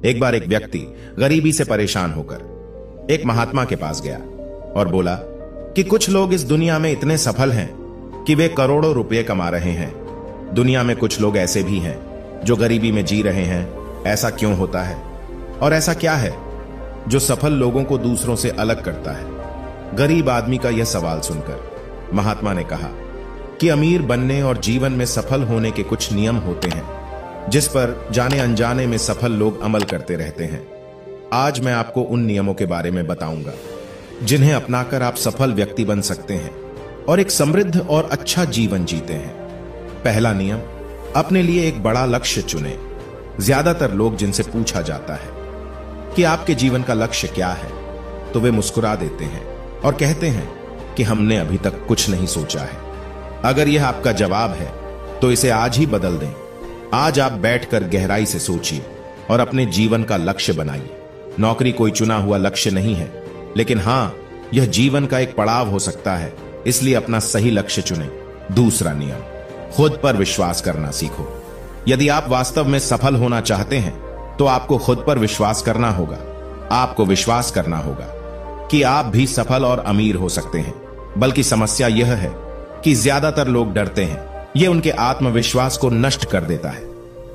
एक बार एक व्यक्ति गरीबी से परेशान होकर एक महात्मा के पास गया और बोला कि कुछ लोग इस दुनिया में इतने सफल हैं कि वे करोड़ों रुपए कमा रहे हैं। दुनिया में कुछ लोग ऐसे भी हैं जो गरीबी में जी रहे हैं। ऐसा क्यों होता है और ऐसा क्या है जो सफल लोगों को दूसरों से अलग करता है? गरीब आदमी का यह सवाल सुनकर महात्मा ने कहा कि अमीर बनने और जीवन में सफल होने के कुछ नियम होते हैं जिस पर जाने अनजाने में सफल लोग अमल करते रहते हैं। आज मैं आपको उन नियमों के बारे में बताऊंगा जिन्हें अपनाकर आप सफल व्यक्ति बन सकते हैं और एक समृद्ध और अच्छा जीवन जीते हैं। पहला नियम, अपने लिए एक बड़ा लक्ष्य चुनें। ज्यादातर लोग जिनसे पूछा जाता है कि आपके जीवन का लक्ष्य क्या है, तो वे मुस्कुरा देते हैं और कहते हैं कि हमने अभी तक कुछ नहीं सोचा है। अगर यह आपका जवाब है तो इसे आज ही बदल दें। आज आप बैठकर गहराई से सोचिए और अपने जीवन का लक्ष्य बनाइए। नौकरी कोई चुना हुआ लक्ष्य नहीं है, लेकिन हां, यह जीवन का एक पड़ाव हो सकता है, इसलिए अपना सही लक्ष्य चुनें। दूसरा नियम, खुद पर विश्वास करना सीखो। यदि आप वास्तव में सफल होना चाहते हैं तो आपको खुद पर विश्वास करना होगा। आपको विश्वास करना होगा कि आप भी सफल और अमीर हो सकते हैं। बल्कि समस्या यह है कि ज्यादातर लोग डरते हैं। यह उनके आत्मविश्वास को नष्ट कर देता है।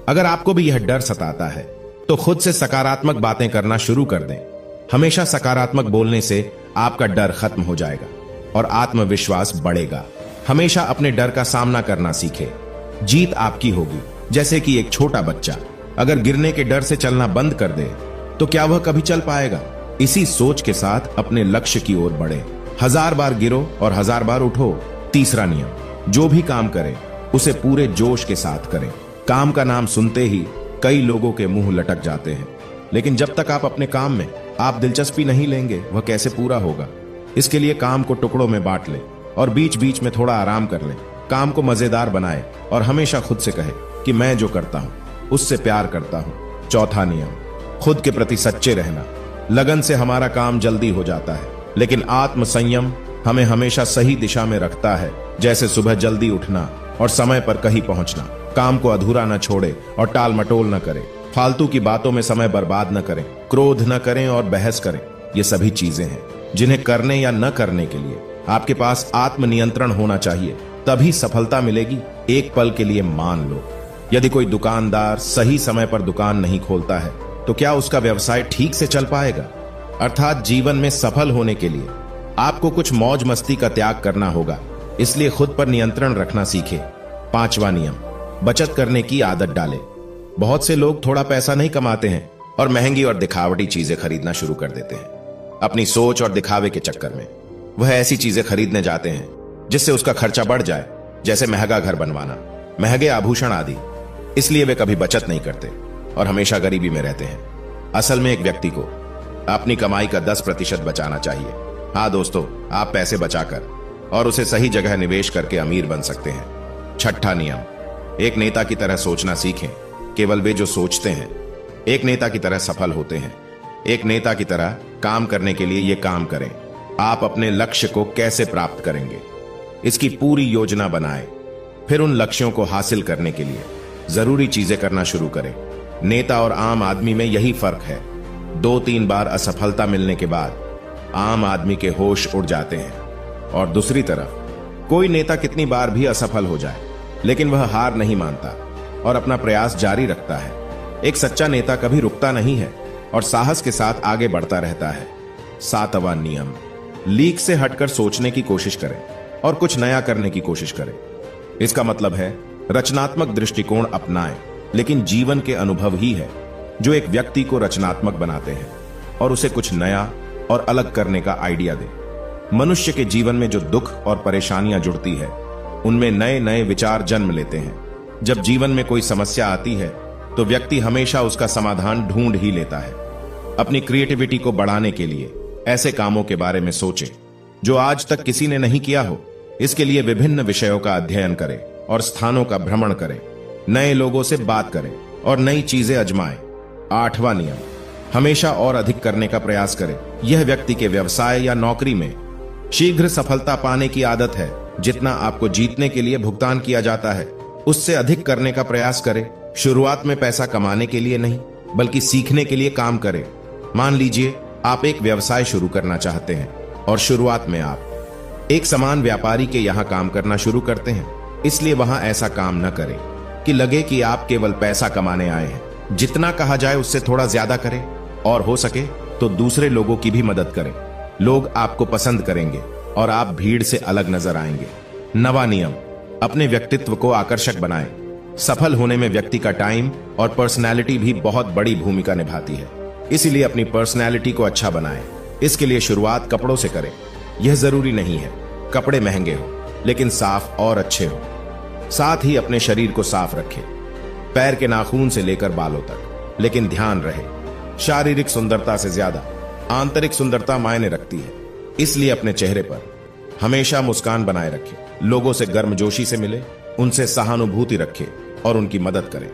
अगर आपको भी यह डर सताता है तो खुद से सकारात्मक बातें करना शुरू कर दें। हमेशा सकारात्मक बोलने से आपका डर खत्म हो जाएगा और आत्मविश्वास बढ़ेगा। हमेशा अपने डर का सामना करना सीखें। जीत आपकी होगी। जैसे कि एक छोटा बच्चा अगर गिरने के डर से चलना बंद कर दे तो क्या वह कभी चल पाएगा? इसी सोच के साथ अपने लक्ष्य की ओर बढ़े। 1000 बार गिरो और 1000 बार उठो। तीसरा नियम, जो भी काम करें उसे पूरे जोश के साथ करें। काम का नाम सुनते ही कई लोगों के मुंह लटक जाते हैं, लेकिन जब तक आप अपने काम में आप दिलचस्पी नहीं लेंगे वह कैसे पूरा होगा? इसके लिए काम को टुकड़ों में बांट लें और बीच बीच में थोड़ा आराम कर लें। काम को मजेदार बनाएं और हमेशा खुद से कहें कि मैं जो करता हूं उससे प्यार करता हूं। चौथा नियम, खुद के प्रति सच्चे रहना। लगन से हमारा काम जल्दी हो जाता है, लेकिन आत्म संयम हमें हमेशा सही दिशा में रखता है। जैसे सुबह जल्दी उठना और समय पर कहीं पहुंचना। काम को अधूरा न छोड़े और टाल मटोल न करें। फालतू की बातों में समय बर्बाद न करें। क्रोध न करें और बहस करें। ये सभी चीजें हैं जिन्हें करने या न करने के लिए आपके पास आत्मनियंत्रण होना चाहिए, तभी सफलता मिलेगी। एक पल के लिए मान लो, यदि कोई दुकानदार सही समय पर दुकान नहीं खोलता है तो क्या उसका व्यवसाय ठीक से चल पाएगा? अर्थात जीवन में सफल होने के लिए आपको कुछ मौज मस्ती का त्याग करना होगा, इसलिए खुद पर नियंत्रण रखना सीखें। पांचवा नियम, बचत करने की आदत डालें। बहुत से लोग थोड़ा पैसा नहीं कमाते हैं और महंगी और दिखावटी चीजें खरीदना शुरू कर देते हैं। अपनी सोच और दिखावे के चक्कर में वह ऐसी चीजें खरीदने जाते हैं जिससे उसका खर्चा बढ़ जाए, जैसे महंगा घर बनवाना, महंगे आभूषण आदि। इसलिए वे कभी बचत नहीं करते और हमेशा गरीबी में रहते हैं। असल में एक व्यक्ति को अपनी कमाई का 10% बचाना चाहिए। हाँ दोस्तों, आप पैसे बचाकर और उसे सही जगह निवेश करके अमीर बन सकते हैं। छठा नियम, एक नेता की तरह सोचना सीखें। केवल वे जो सोचते हैं एक नेता की तरह सफल होते हैं। एक नेता की तरह काम करने के लिए ये काम करें। आप अपने लक्ष्य को कैसे प्राप्त करेंगे, इसकी पूरी योजना बनाएं। फिर उन लक्ष्यों को हासिल करने के लिए जरूरी चीजें करना शुरू करें। नेता और आम आदमी में यही फर्क है। 2-3 बार असफलता मिलने के बाद आम आदमी के होश उड़ जाते हैं, और दूसरी तरफ कोई नेता कितनी बार भी असफल हो जाए लेकिन वह हार नहीं मानता और अपना प्रयास जारी रखता है। एक सच्चा नेता कभी रुकता नहीं है और साहस के साथ आगे बढ़ता रहता है। 7वां नियम, लीक से हटकर सोचने की कोशिश करें और कुछ नया करने की कोशिश करें। इसका मतलब है रचनात्मक दृष्टिकोण अपनाएं, लेकिन जीवन के अनुभव ही है जो एक व्यक्ति को रचनात्मक बनाते हैं और उसे कुछ नया और अलग करने का आइडिया दे। मनुष्य के जीवन में जो दुख और परेशानियां जुड़ती है उनमें नए नए विचार जन्म लेते हैं। जब जीवन में कोई समस्या आती है तो व्यक्ति हमेशा उसका समाधान ढूंढ ही लेता है। अपनी क्रिएटिविटी को बढ़ाने के लिए ऐसे कामों के बारे में सोचें जो आज तक किसी ने नहीं किया हो। इसके लिए विभिन्न विषयों का अध्ययन करें और स्थानों का भ्रमण करें। नए लोगों से बात करें और नई चीजें आजमाएं। 8वां नियम, हमेशा और अधिक करने का प्रयास करें। यह व्यक्ति के व्यवसाय या नौकरी में शीघ्र सफलता पाने की आदत है। जितना आपको जीतने के लिए भुगतान किया जाता है उससे अधिक करने का प्रयास करें। शुरुआत में पैसा कमाने के लिए नहीं बल्कि सीखने के लिए काम करें। मान लीजिए आप एक व्यवसाय शुरू करना चाहते हैं और शुरुआत में आप एक सामान व्यापारी के यहां काम करना शुरू करते हैं, इसलिए वहां ऐसा काम न करें कि लगे कि आप केवल पैसा कमाने आए हैं। जितना कहा जाए उससे थोड़ा ज्यादा करें और हो सके तो दूसरे लोगों की भी मदद करें। लोग आपको पसंद करेंगे और आप भीड़ से अलग नजर आएंगे। नवा नियम, अपने व्यक्तित्व को आकर्षक बनाएं। सफल होने में व्यक्ति का टाइम और पर्सनैलिटी भी बहुत बड़ी भूमिका निभाती है, इसीलिए अपनी पर्सनैलिटी को अच्छा बनाएं। इसके लिए शुरुआत कपड़ों से करें। यह जरूरी नहीं है कपड़े महंगे हो, लेकिन साफ और अच्छे हो। साथ ही अपने शरीर को साफ रखें, पैर के नाखून से लेकर बालों तक। लेकिन ध्यान रहे, शारीरिक सुंदरता से ज्यादा आंतरिक सुंदरता मायने रखती है, इसलिए अपने चेहरे पर हमेशा मुस्कान बनाए रखें। लोगों से गर्मजोशी से मिले, उनसे सहानुभूति रखें और उनकी मदद करें।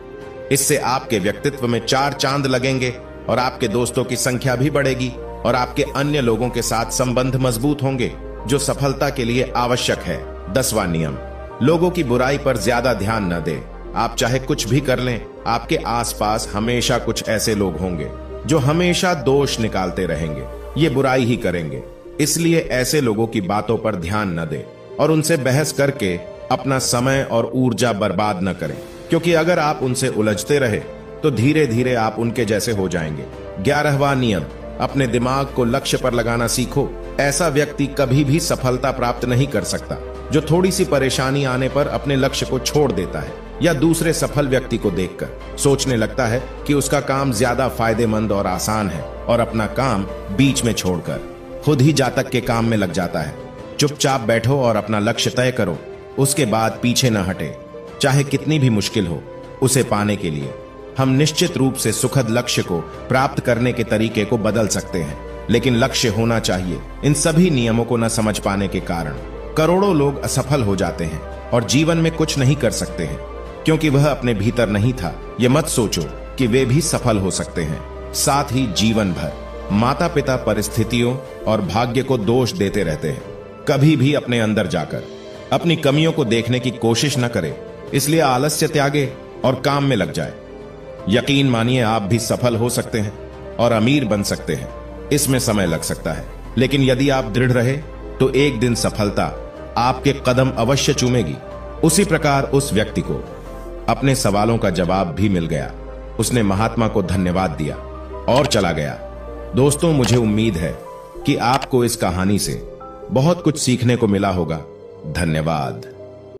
इससे आपके व्यक्तित्व में 4 चांद लगेंगे और आपके दोस्तों की संख्या भी बढ़ेगी और आपके अन्य लोगों के साथ संबंध मजबूत होंगे, जो सफलता के लिए आवश्यक है। 10वां नियम, लोगों की बुराई पर ज्यादा ध्यान न दें। आप चाहे कुछ भी कर लें, आपके आसपास हमेशा कुछ ऐसे लोग होंगे जो हमेशा दोष निकालते रहेंगे, ये बुराई ही करेंगे। इसलिए ऐसे लोगों की बातों पर ध्यान न दें और उनसे बहस करके अपना समय और ऊर्जा बर्बाद न करें, क्योंकि अगर आप उनसे उलझते रहे तो धीरे धीरे आप उनके जैसे हो जाएंगे। 11वां नियम, अपने दिमाग को लक्ष्य पर लगाना सीखो। ऐसा व्यक्ति कभी भी सफलता प्राप्त नहीं कर सकता जो थोड़ी सी परेशानी आने पर अपने लक्ष्य को छोड़ देता है या दूसरे सफल व्यक्ति को देखकर सोचने लगता है कि उसका काम ज्यादा फायदेमंद और आसान है और अपना काम बीच में छोड़कर खुद ही जातक के काम में लग जाता है। चुपचाप बैठो और अपना लक्ष्य तय करो, उसके बाद पीछे न हटे, चाहे कितनी भी मुश्किल हो। उसे पाने के लिए हम निश्चित रूप से सुखद लक्ष्य को प्राप्त करने के तरीके को बदल सकते हैं, लेकिन लक्ष्य होना चाहिए। इन सभी नियमों को न समझ पाने के कारण करोड़ों लोग असफल हो जाते हैं और जीवन में कुछ नहीं कर सकते हैं, क्योंकि वह अपने भीतर नहीं था। ये मत सोचो कि वे भी सफल हो सकते हैं। साथ ही जीवन भर माता पिता परिस्थितियों और भाग्य को दोष देते रहते हैं। कभी भी अपने अंदर जाकर अपनी कमियों को देखने की कोशिश न करें, इसलिए आलस्य त्यागे और काम में लग जाए। यकीन मानिए, आप भी सफल हो सकते हैं और अमीर बन सकते हैं। इसमें समय लग सकता है, लेकिन यदि आप दृढ़ रहे तो एक दिन सफलता आपके कदम अवश्य चूमेगी। उसी प्रकार उस व्यक्ति को अपने सवालों का जवाब भी मिल गया। उसने महात्मा को धन्यवाद दिया और चला गया। दोस्तों, मुझे उम्मीद है कि आपको इस कहानी से बहुत कुछ सीखने को मिला होगा। धन्यवाद।